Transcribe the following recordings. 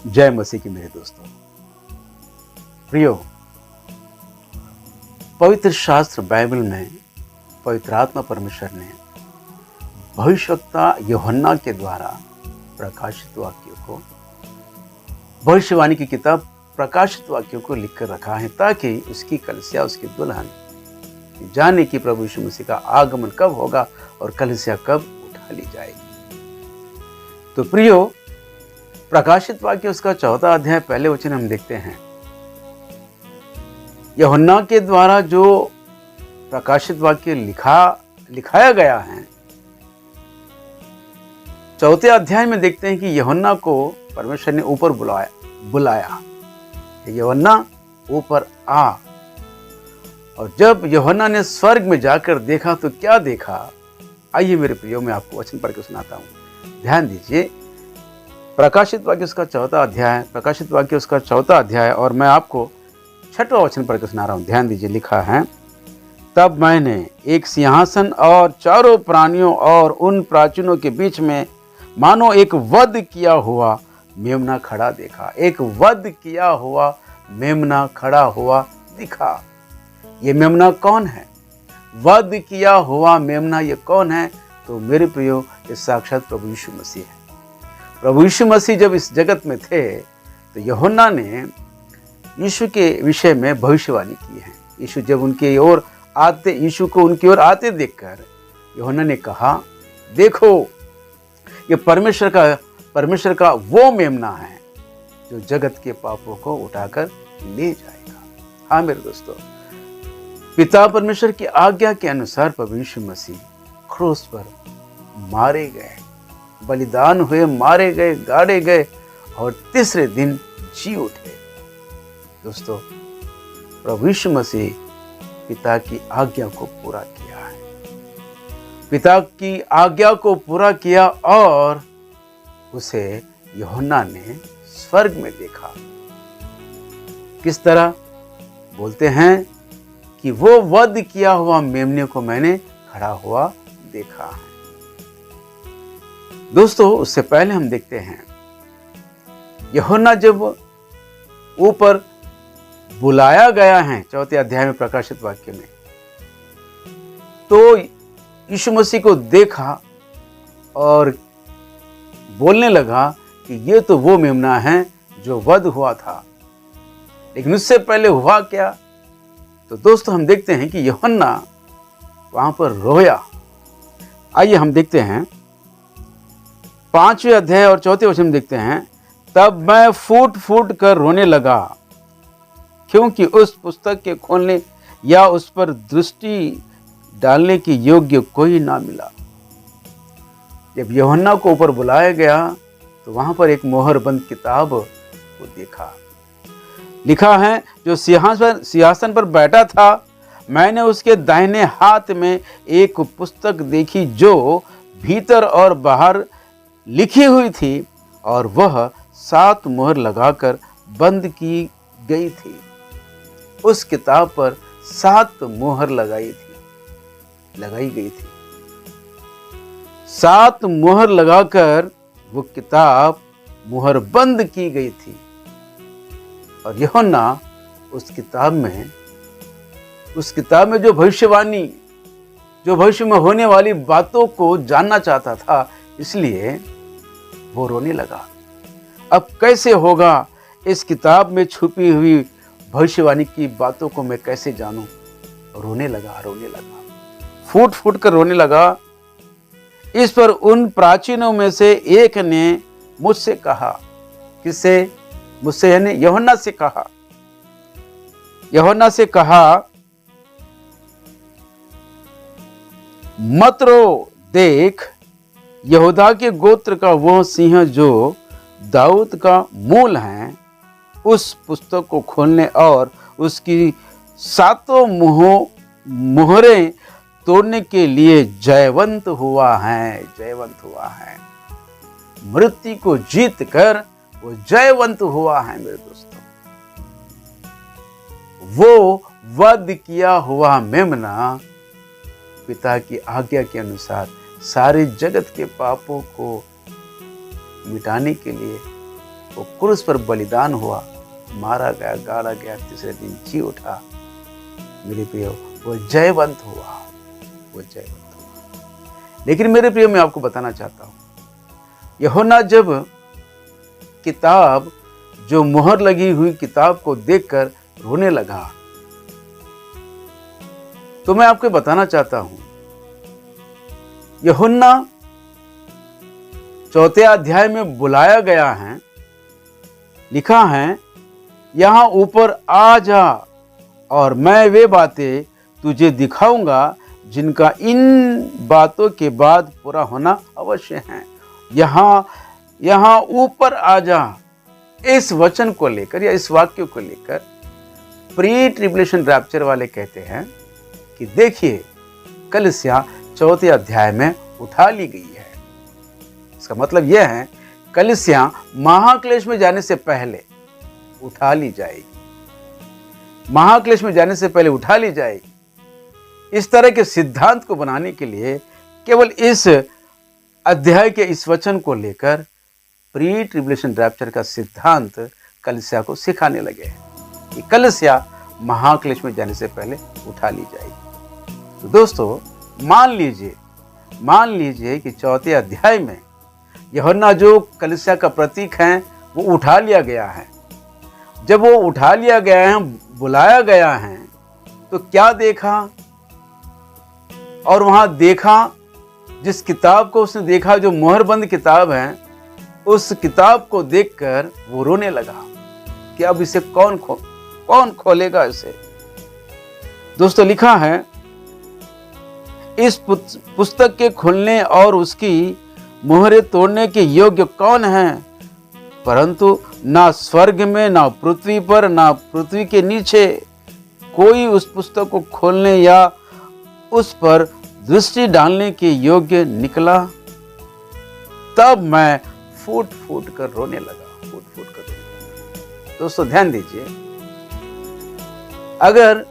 जय मसीह की मेरे दोस्तों। प्रियो, पवित्र शास्त्र बाइबल में पवित्र आत्मा परमेश्वर ने भविष्यवक्ता यूहन्ना के द्वारा प्रकाशित वाक्यों को, भविष्यवाणी की किताब प्रकाशित वाक्यों को लिखकर रखा है ताकि उसकी कलीसिया, उसकी दुल्हन जाने कि प्रभु यीशु मसीह का आगमन कब होगा और कलीसिया कब उठा ली जाएगी। तो प्रियो, प्रकाशित वाक्य उसका 4 अध्याय पहले वचन हम देखते हैं। यूहन्ना के द्वारा जो प्रकाशित वाक्य लिखाया गया है, 4 अध्याय में देखते हैं कि यूहन्ना को परमेश्वर ने ऊपर बुलाया। यूहन्ना ऊपर आ। और जब यूहन्ना ने स्वर्ग में जाकर देखा तो क्या देखा, आइए मेरे प्रियो, मैं आपको वचन पढ़ के सुनाता हूं। ध्यान दीजिए, प्रकाशित वाक्य उसका 4 अध्याय और मैं आपको 6वां वचन पढ़ के सुना रहा हूं। ध्यान दीजिए, लिखा है, तब मैंने एक सिंहासन और चारों प्राणियों और उन प्राचीनों के बीच में मानो एक वध किया हुआ मेमना खड़ा देखा। एक वध किया हुआ मेमना खड़ा हुआ दिखा। ये मेमना कौन है? वध किया हुआ मेमना ये कौन है? तो मेरे प्रियो, ये साक्षात प्रभु यीशु मसीह है। प्रभु यीशु मसीह जब इस जगत में थे तो यूहन्ना ने यीशु के विषय में भविष्यवाणी की है। यीशु जब यीशु को उनकी ओर आते देखकर यूहन्ना ने कहा, देखो, ये परमेश्वर का वो मेमना है जो जगत के पापों को उठाकर ले जाएगा। हाँ मेरे दोस्तों, पिता परमेश्वर की आज्ञा के अनुसार प्रभु यीशु मसीह क्रूस पर मारे गए, बलिदान हुए, मारे गए, गाड़े गए और तीसरे दिन जी उठे। दोस्तों, प्रभु यीशु मसीह पिता की आज्ञा को पूरा किया है। पिता की आज्ञा को पूरा किया और उसे यूहन्ना ने स्वर्ग में देखा। किस तरह? बोलते हैं कि वो वध किया हुआ मेमने को मैंने खड़ा हुआ देखा है। दोस्तों, उससे पहले हम देखते हैं, यूहन्ना जब ऊपर बुलाया गया है 4 अध्याय में प्रकाशित वाक्य में, तो यीशु मसीह को देखा और बोलने लगा कि ये तो वो मेमना है जो वध हुआ था। लेकिन उससे पहले हुआ क्या? तो दोस्तों, हम देखते हैं कि यूहन्ना वहां पर रोया। आइए हम देखते हैं 5वें अध्याय और 4 वचन में देखते हैं, तब मैं फूट फूट कर रोने लगा क्योंकि उस पुस्तक के खोलने या उस पर दृष्टि डालने की योग्य कोई ना मिला। जब यूहन्ना को ऊपर बुलाया गया तो वहां पर एक मोहरबंद किताब को देखा। लिखा है, जो सिंहासन पर बैठा था, मैंने उसके दाहिने हाथ में एक पुस्तक देखी जो भीतर और बाहर लिखी हुई थी और वह 7 मोहर लगाकर बंद की गई थी। उस किताब पर 7 मोहर लगाई गई थी। 7 मोहर लगाकर वो किताब मोहर बंद की गई थी। और यूहन्ना उस किताब में जो भविष्य में होने वाली बातों को जानना चाहता था, इसलिए वो रोने लगा। अब कैसे होगा? इस किताब में छुपी हुई भविष्यवाणी की बातों को मैं कैसे जानूं? रोने लगा, फूट फूट कर रोने लगा। इस पर उन प्राचीनों में से एक ने मुझसे कहा, किससे? मुझसे यानी यूहन्ना से कहा, मत रो, देख, यहूदा के गोत्र का वह सिंह जो दाऊद का मूल है, उस पुस्तक को खोलने और उसकी 7 मोहरें तोड़ने के लिए जयवंत हुआ है। मृत्यु को जीत कर वो जयवंत हुआ है। मेरे दोस्तों, वो वध किया हुआ मेमना पिता की आज्ञा के अनुसार सारे जगत के पापों को मिटाने के लिए वो क्रूस पर बलिदान हुआ, मारा गया, गाड़ा गया, तीसरे दिन जी उठा। मेरे प्रियो, वो जयवंत हुआ, वो जयवंत हुआ। लेकिन मेरे प्रियो, मैं आपको बताना चाहता हूं, यूहन्ना जब किताब, जो मुहर लगी हुई किताब को देखकर रोने लगा, तो मैं आपको बताना चाहता हूं, यूहन्ना 4 अध्याय में बुलाया गया है, लिखा है, यहां ऊपर आ जा और मैं वे बातें तुझे दिखाऊंगा जिनका इन बातों के बाद पूरा होना अवश्य है। यहां ऊपर आ जा, इस वचन को लेकर या इस वाक्य को लेकर प्री ट्रिब्यूलेशन रैप्चर वाले कहते हैं कि देखिए, कलीसिया 4 अध्याय में उठा ली गई है। इसका मतलब यह है, कलीसिया महाक्लेश में जाने से पहले उठा ली जाएगी, महाक्लेश में जाने से पहले उठा ली जाएगी। इस तरह के सिद्धांत को बनाने के लिए केवल इस अध्याय के इस वचन को लेकर प्री ट्रिब्यूलेशन रैप्चर का सिद्धांत कलीसिया को सिखाने लगे हैं कि कलीसिया महाक्लेश में जाने से पहले उठा ली जाएगी। तो दोस्तों, मान लीजिए कि 4 अध्याय में यूहन्ना जो कलीसिया का प्रतीक है वो उठा लिया गया है। जब वो उठा लिया गया है, बुलाया गया है, तो क्या देखा? और वहां देखा, जिस किताब को उसने देखा, जो मोहरबंद किताब है, उस किताब को देखकर वो रोने लगा कि अब इसे कौन खोलेगा इसे। दोस्तों, लिखा है, इस पुस्तक के खोलने और उसकी मोहरें तोड़ने के योग्य कौन है? परंतु ना स्वर्ग में, ना पृथ्वी पर, ना पृथ्वी के नीचे कोई उस पुस्तक को खोलने या उस पर दृष्टि डालने के योग्य निकला। तब मैं फूट फूट कर रोने लगा, फूट फूट कर रोने लगा। दोस्तों, ध्यान दीजिए, अगर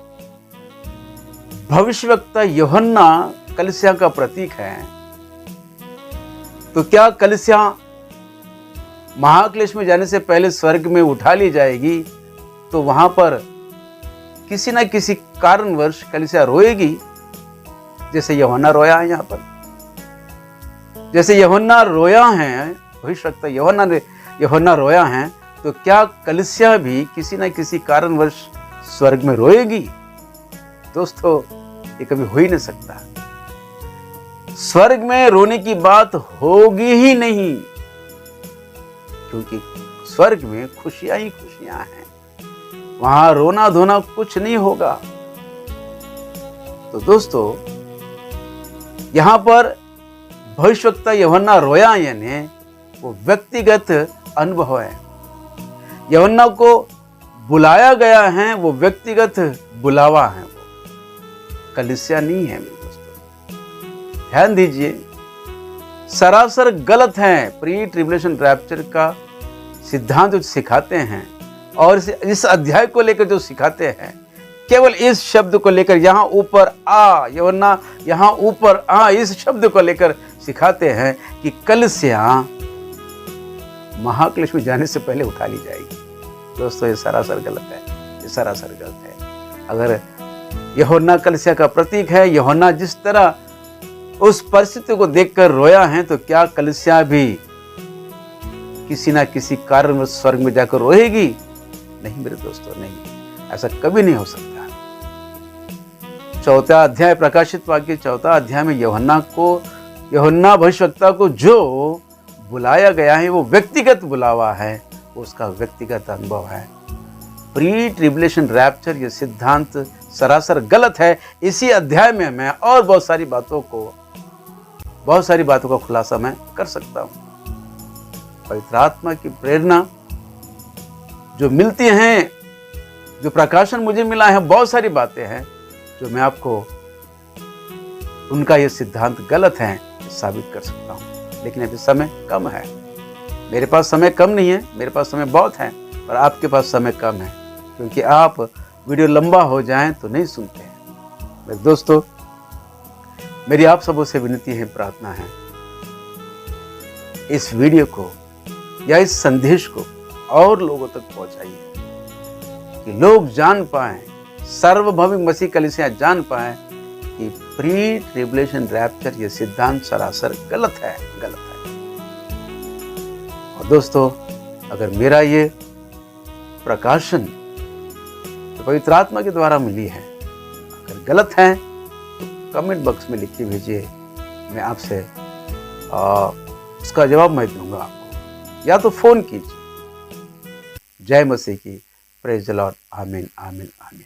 भविष्यवक्ता यूहन्ना कलीसिया का प्रतीक है, तो क्या कलीसिया महाक्लेश में जाने से पहले स्वर्ग में उठा ली जाएगी? तो वहां पर किसी न किसी कारणवश कलीसिया रोएगी, जैसे यूहन्ना रोया है। यहां पर जैसे यूहन्ना रोया है, भविष्यवक्ता यूहन्ना रोया है, तो क्या कलीसिया भी किसी न किसी कारणवश स्वर्ग में रोएगी? दोस्तों, ये कभी हो ही नहीं सकता। स्वर्ग में रोने की बात होगी ही नहीं, क्योंकि स्वर्ग में खुशियां ही खुशियां हैं, वहां रोना धोना कुछ नहीं होगा। तो दोस्तों, यहां पर भविष्यवक्ता यूहन्ना रोया, यानी वो व्यक्तिगत अनुभव है। यूहन्ना को बुलाया गया है, वो व्यक्तिगत बुलावा है, वो कलीसिया नहीं है। मेरे दोस्तों, ध्यान दीजिए, सरासर गलत है प्री ट्रिब्यूलेशन रैप्चर का सिद्धांत जो सिखाते हैं, और इस अध्याय को लेकर जो सिखाते हैं, केवल इस शब्द को लेकर, यहां ऊपर आ, यूहन्ना यहां ऊपर आ, इस शब्द को लेकर सिखाते हैं कि कलीसिया महाक्लेश में जाने से पहले उठा ली जाएगी। दोस्तों, ये सरासर गलत है, ये सरासर गलत है। अगर यूहन्ना कलीसिया का प्रतीक है, यूहन्ना जिस तरह उस परिस्थिति को देखकर रोया है, तो क्या कलीसिया भी किसी ना किसी कारण में स्वर्ग में जाकर रोएगी? नहीं मेरे दोस्तों, नहीं, ऐसा कभी नहीं हो सकता। 4 अध्याय, प्रकाशित वाक्य 4 अध्याय में यूहन्ना भविष्यवक्ता को जो बुलाया गया है, वो व्यक्तिगत बुलावा है, उसका व्यक्तिगत अनुभव है। प्री ट्रिब्यूलेशन रैप्चर ये सिद्धांत सरासर गलत है। इसी अध्याय में मैं और बहुत सारी बातों का खुलासा मैं कर सकता हूं। पवित्र आत्मा की प्रेरणा जो मिलती हैं, जो प्रकाशन मुझे मिला है, बहुत सारी बातें हैं जो मैं आपको उनका ये सिद्धांत गलत है साबित कर सकता हूं। लेकिन अभी समय कम है, मेरे पास समय कम नहीं है, मेरे पास समय बहुत है, पर आपके पास समय कम है, क्योंकि आप वीडियो लंबा हो जाए तो नहीं सुनते हैं। मेरे दोस्तों, मेरी आप सबों से विनती है, प्रार्थना है, इस वीडियो को या इस संदेश को और लोगों तक पहुंचाइए कि लोग जान पाएं, सर्वभौमिक मसीह कलीसिया जान पाएं कि प्री ट्रिबुलेशन रैप्चर ये सिद्धांत सरासर गलत है। और दोस्तों, अगर मेरा ये प्रकाशन तो पवित्र आत्मा के द्वारा मिली है, अगर गलत है तो कमेंट बॉक्स में लिख के भेजिए, मैं आपसे उसका जवाब मैं दूंगा आपको, या तो फोन कीजिए। जय मसीह की। Praise the Lord. आमीन आमीन आमीन।